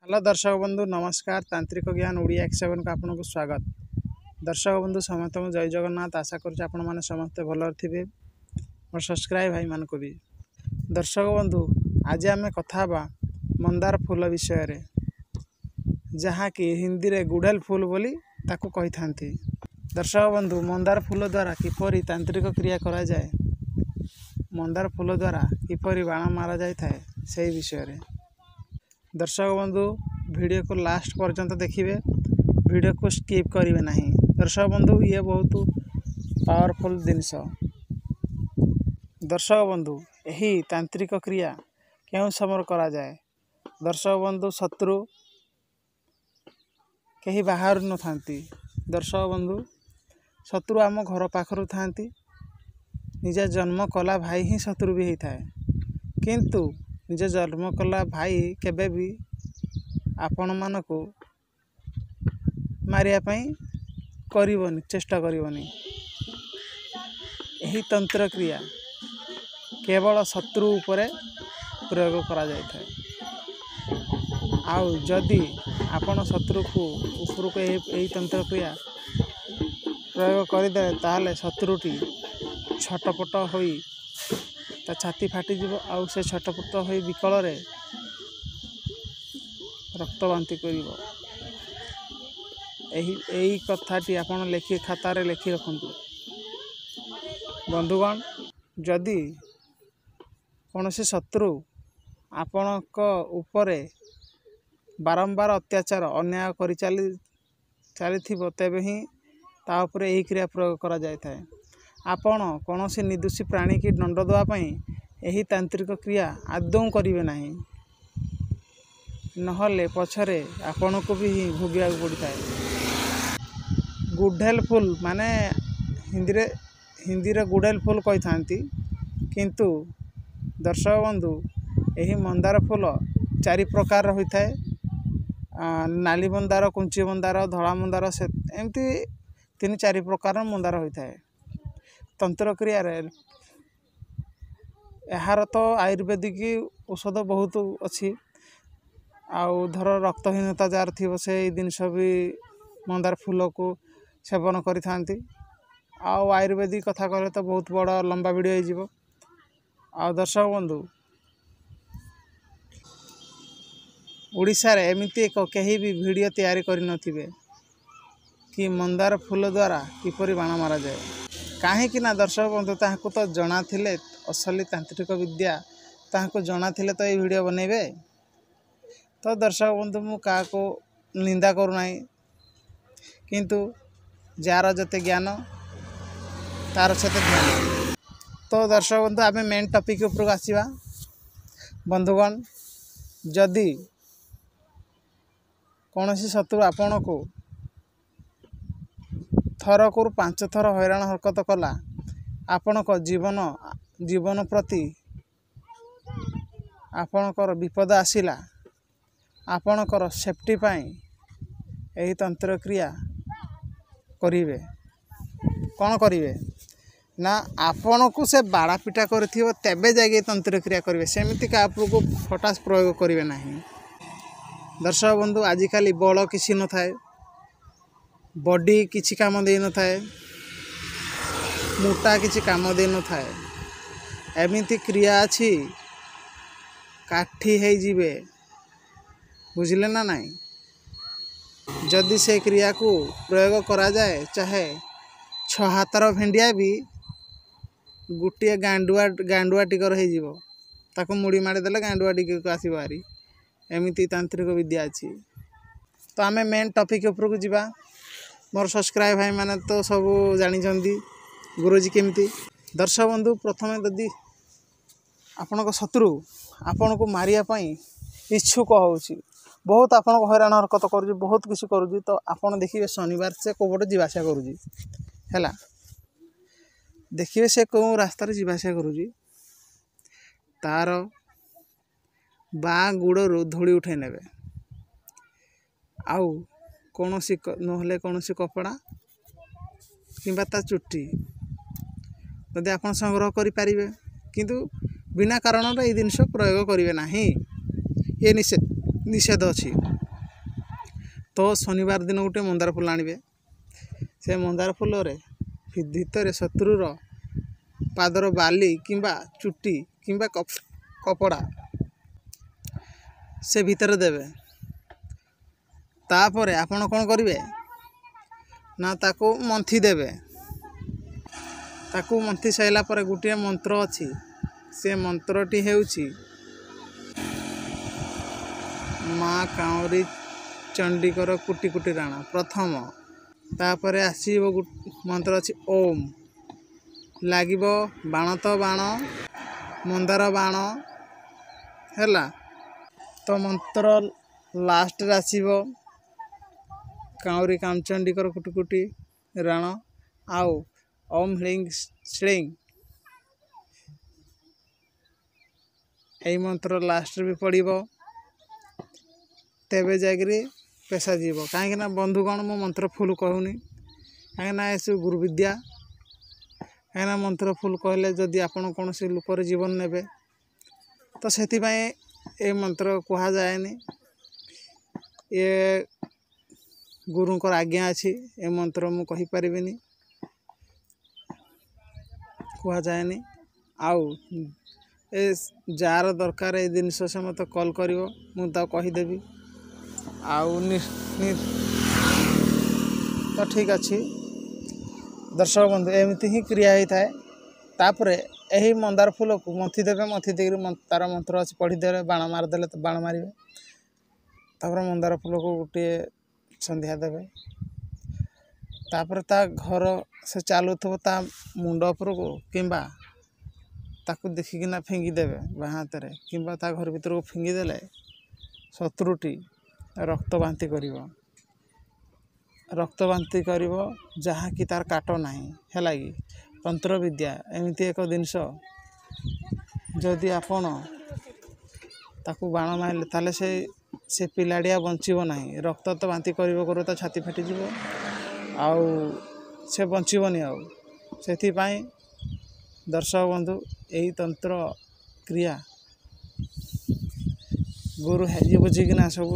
Hello दर्शक बंधु नमस्कार। तांत्रिक ज्ञान ओडिया X7 को आपको स्वागत। दर्शक बंधु समस्त जय जगन्नाथ। आशा करुँ आपण मैंने समस्ते भल थे और सब्सक्राइब भाई मान को भी। दर्शक बंधु आज आम कथा मंदार फूल विषय रे, जहाँ कि हिंदी रे गुड़ेल फूल बोली ताकू कही था। दर्शक बंधु मंदार फूल द्वारा किपरि तांत्रिक क्रिया करा जाए, मंदार फूल द्वारा किपरि बाण मारा जाए थाए से विषय रे। दर्शक बंधु वीडियो को लास्ट पर्यंत देखिए, वीडियो को स्किप करेंगे नहीं। दर्शक बंधु ये बहुत पावरफुल जिनस। दर्शक बंधु यही तांत्रिक क्रिया क्यों समय करा जाए। दर्शक बंधु शत्रु कहीं बाहर न था। दर्शक बंधु शत्रु आम घर पाखर था। निज जन्म कला भाई ही शत्रु भी होता है, किंतु निज जन्म कला भाई केबे भी आपण मानक मारिया करबनी, चेष्टा करबनी। यही तंत्र क्रिया केवल शत्रु उपरे प्रयोग करा जाय थाए। आउ जदि आपण शत्रु को उपरक यही तंत्र क्रिया प्रयोग करदे ताहले शत्रुटी छटपट होई ता छाती फाटी जीव। आउ से छटपट होई विकल रे रक्त बांति करिवो। यही कथाटी आपण लेखि खाता रे लेखि रखंतु। बंधुगण जदि कौनसी शत्रु आपणक उपरे बारंबार अत्याचार अन्याय करि चली तेबे ही ता उपरे यही क्रिया प्रयोग करा जाय थाए। आपण कौनसी निर्दोषी प्राणी की दंड देवाई यही तांत्रिक क्रिया आदौ करेंगे नहीं, नहले पछरे आपण को भी भोगिया पड़ता है। गुड़ेल फूल माने हिंदी रे गुड़ेल फूल कही था, किंतु दर्शक बंधु यही मंदार फूल चारि प्रकार होता है। नाली मंदार, कुंची मंदार, धड़ा मंदार, से एमती 3-4 प्रकार मंदार होता है। तंत्र क्रिया रे यार तो आयुर्वेदिक औषध बहुत अच्छी। आउ धर रक्तहीनता जार थी से जिनस भी मंदार फूल को सेवन करि थांती। आउ आयुर्वेदिक कथा कहे तो बहुत बड़ लंबा वीडियो हो। आ दर्शक बंधु ओडिशा रे एमिति एक कहीं भी वीडियो तैयारी करि नथिबे कि मंदार फूल द्वारा किपरि बाण मारा जाए। कहीं ना दर्शक बंधु ताहाको तो जना थिले असली तांत्रिक विद्या, ताहाको जना थिले तो ये वीडियो बनेबे। तो दर्शक बंधु मु का को निंदा करू नाही, किंतु जार जते ज्ञान तार सते ध्यान। तो दर्शक बंधु आमे मेन टॉपिक ऊपर आसीबा। बंधुगण जदि कौनसी शत्रु आपण को थर को 5 थर हैरान हरकत कला, आपण को जीवन प्रति आपणकर विपद आसिला, आपणकर सेफ्टी पाई यही तंत्र क्रिया करिवे। कौन करिवे ना आपण को से बाड़ा पिटा करथिबो तेबे जाके तंत्र क्रिया करिवे, सेमिति का आपको फटास प्रयोग करिवे नाही। दर्शक बंधु आजिकाली बल किसी न थाए, बॉडी किसी काम दे न थाए, मोटा किसी काम दे न थाए। एमिति क्रिया अछि काठी है जीवे, बुझले ना नहीं। जदि से क्रिया को प्रयोग करा जाए, चाहे 6 हाथर भेंडिया भी गोटे गांडुआ टिकर हो जीवो, ताको मुड़ी मारी देले गांडुआ टिकर को आसी बारी। एमिति तांत्रिक विद्या अछि। तो आमे मेन टॉपिक ऊपर को जीवा। मोर सब्सक्राइब भाई माने तो सब जानी चंदी गुरुजी केमिति। दर्शक बंधु प्रथमे यदि आपण को शत्रु आपण को मारिया पई इच्छुक होउची, बहुत आपण को हैरान हरकत करूजी, बहुत किसी करूजी, तो आपण देखिए शनिवार से कोबट जीवासा करूजी हैला। देखिए से को रास्ता रे जीवासा करूजी, तार बा गुड़रू धूली उठे नेबे। आउ कौनसी नहले कौनसी कपड़ा किंबा ता चुट्टी यदि आप संग्रह करें, किंतु बिना कारण ये जिनस प्रयोग करेंगे ना, ये निषेध। निषेध अच्छी। तो शनिवार दिन गोटे मंदार फूल आनिबे। से मंदार फूल रे भितर शत्रुर पादर बाली किंबा चुटी किंबा कपड़ा से भितर देवे। तापर आपण कौन करेंगे ना ताको मंथी देवे। ताको मंथी साइला पर गोटे मंत्र अच्छी। से मंत्रटी हेउची माँ काउरी चंडीकर कुटी कुटी राणा प्रथम। तापर आसीबो मंत्र अच्छी ओम लागिबो बाण तो बाण मंदार बाण हैला। तो मंत्र लास्ट रे आसीबो काउरी कामचंडीकर कुटी कुटी राण आउ ओम ह्रीं श्रीं। यही मंत्र लास्ट भी पड़ो तेबे जाकरी पेशा जीव। कहीं बंधुगण मो मंत्र फुल कहूनी कहीं ये गुरु विद्या। कहीं मंत्र फुल कहले जदि आपण कौन से लोकर जीवन नेबे तो से ये मंत्र कह जाएनी। ये गुरुंकर आज्ञा अच्छी। ये मंत्र मु कहि परिबिनी कह जाएनी। आउ ए जार दरकार ए जिनस से मत कॉल करिवो मु कहीदेवी। आउ तो ठीक अच्छी दर्शक बंधु एमती ही क्रिया होता है। तापर यही मंदार फूल को मथी देवे। मथी देकर तार मंत्र अच्छी पढ़ीदे बाण मारिदे तो बाण मारे। तापर मंदार फूल को गोटे संध्या देवे। तापर ता घर से चालू थो ता मुंड उपर को किंबा ताकू देखिकिना फिंगी देवे बाँ हाथ में किंबा ता घर भीतर को फिंगी देले शत्रुटी रक्त बांति करिवो। रक्त बांति करिवो जहाँ कि तार काट नाही हैला कि तंत्र विद्या एमती एक जिनस जदि आपण ताकू बाण मारिले ताले से पिलाड़िया बंचीबो नाही। रक्त तो बांति करिवो करो तो छाती फाटी जीवो आउ से बंचीबोनी। आउ सेथि पई दर्शक बंधु यही तंत्र क्रिया गुरु है बुझिकिना सब